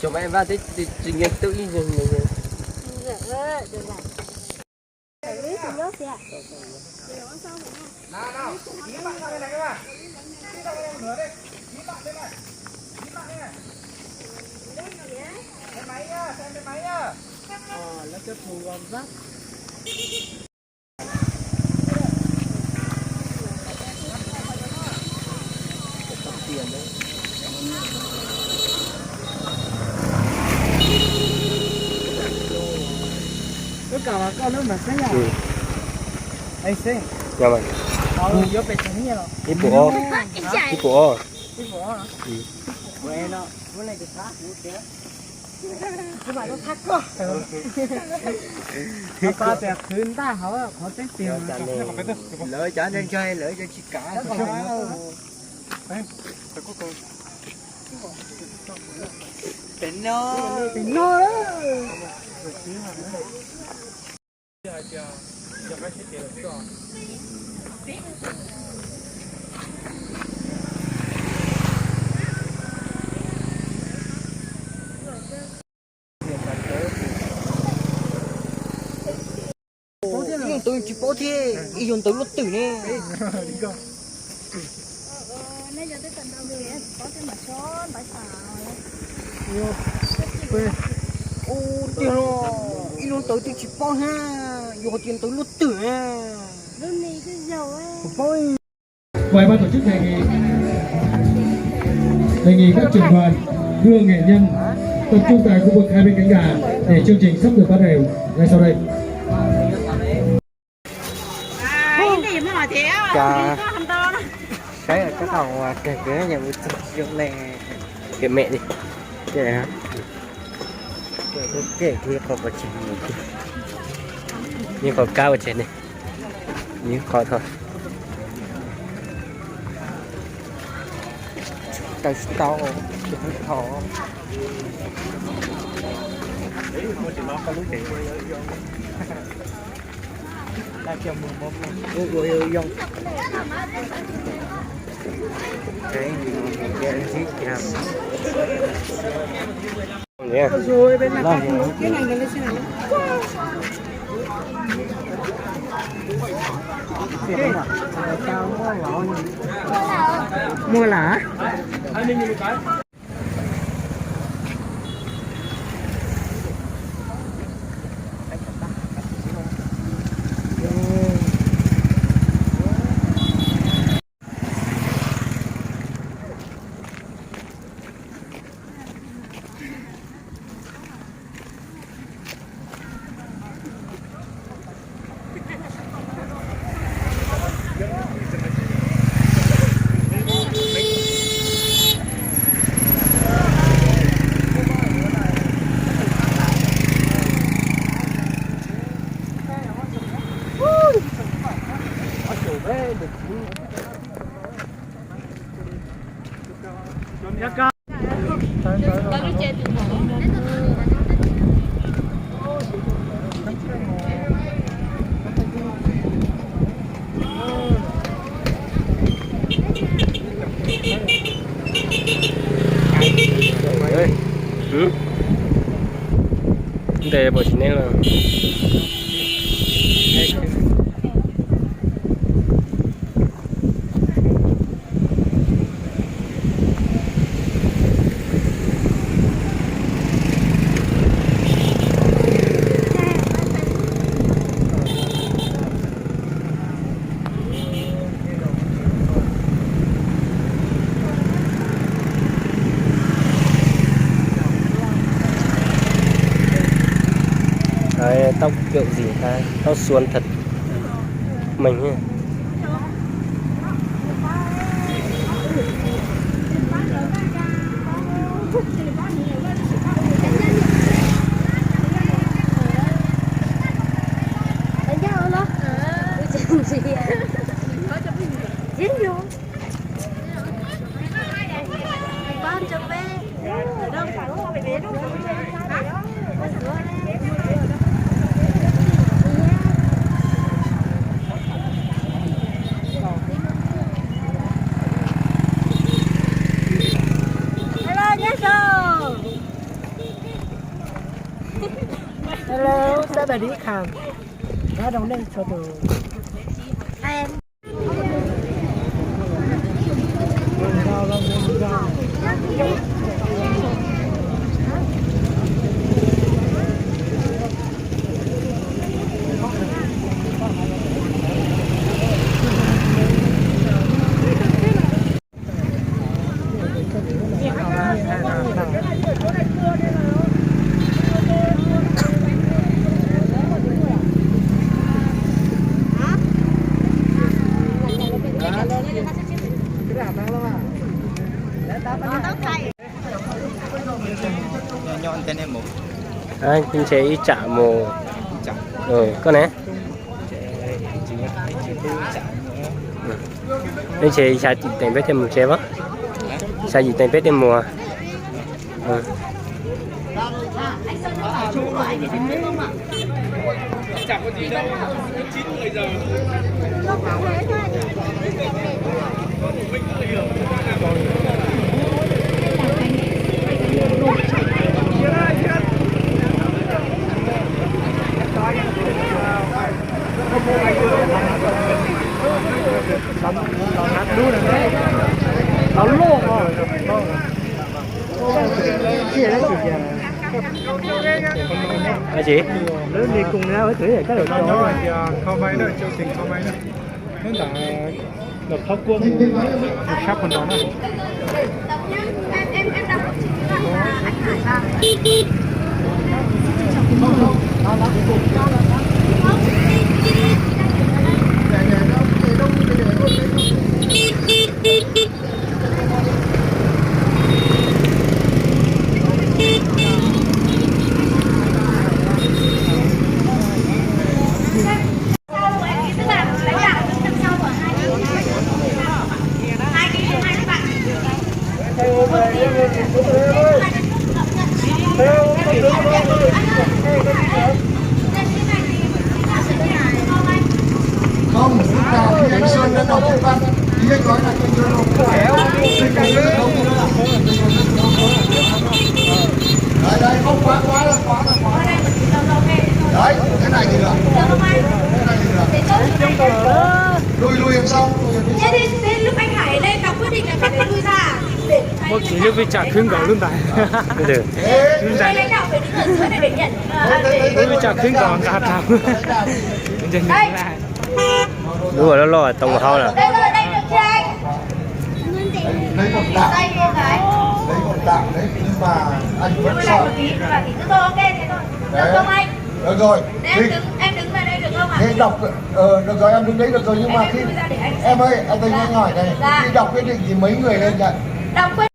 Chồng em vào tới trình nhiên tự nhiên rồi. Nào, nhìn bạn ra đây này các bạn. Đi ra đây nữa đi. Nhìn bạn đây này. Nhìn bạn đây này. Xe máy nhá, xe máy nhá. Nó sẽ thu gom rác. Tiền đấy. Tất cả là con nó mà xe nhà. Ai xe? Dạ vâng. Vô về tránh nhà rồi. Đi bộ. Đi bộ. Đi bộ hả? Quên nó. Bữa nay thì khác nữa kìa. Các bạn nó thắt quá. Ba tẹt khuyên ta họ tết tiền. Lỡ trả nên chơi, lỡ cho chị cả. Tính nó. Tính nó đó. Tôi chỉ bố thế, ý dùng tôi lúc tử nè. Nãy giờ tới tận đâu rồi em có cái mặt xón bãi xào. Ô, tiền rồi. Ý dùng tôi chỉ bố ha. Dùng tiền tôi lúc tử ha. Lúc này cái dầu ấy. Ngoài ban tổ chức đề nghị các trưởng đoàn đưa nghệ nhân tập trung tại khu vực hai bên cánh gà để chương trình sắp được bắt đầu ngay sau đây. Chà. Cái là cái đầu kể cái nhà một chút này kể mẹ đi. Kể hả? Kể kia có một chuyện gì nhưng còn cao ở trên này nhưng khó thôi. Cái to cái khó Là kiểu mùng một. ôi dông cái gì cái gì kìa nè Rồi bên này cái này lên xe này. Mua lá. để bỏ chỉ nên là tóc kiểu gì ta, tóc suôn thật mình nhé. Hello nhé sơ. Hello, sao bà đi khám? Nó đâu nên cho tôi. Em. Anh sẽ chạm mồ. Con này. Anh sẽ xài tiền bé thêm một xe vắt. Xài gì tiền bé thêm mùa. Chẳng có gì đâu, 9-10 giờ. Nó lộn rồi. Chị là chị kìa. Hả chị? Lớn đi cùng nhau với tuổi này các đội đó. Không may nữa, chương trình không may nữa. Nên là đợt thóc quân một khác phần đó này. Em đọc Không, lúc nào khi anh Sơn đã đọc chữ văn thì anh nói là kênh chưa đâu. Đây, không quá là quá. Đấy, cái này thì được. Cái này thì được. Lui em xong. Thế thì lúc anh Hải lên đọc quyết định là phải lui ra. Một chỉ như bị trả khuyên gọi luôn tại. Được. Người lãnh đạo phải đứng ở dưới này để nhận. Tôi bị trả khuyên gọi cả thằng. Đây. Đúng rồi, nó lo ở tông hao nè. Đây rồi, đây được chưa anh? Lấy một tạng. Đây cô gái. Lấy một tạng đấy, nhưng mà anh vẫn Lui lại sợ. một tí, cứ thôi ok thế thôi. Được không anh? Được rồi. Em đứng về đây được không ạ? Thế đọc, được rồi, em đứng đấy được rồi, nhưng mà khi... Em ơi, anh Tình anh hỏi này, khi đọc quyết định thì mấy người lên nhận? Đọc quyết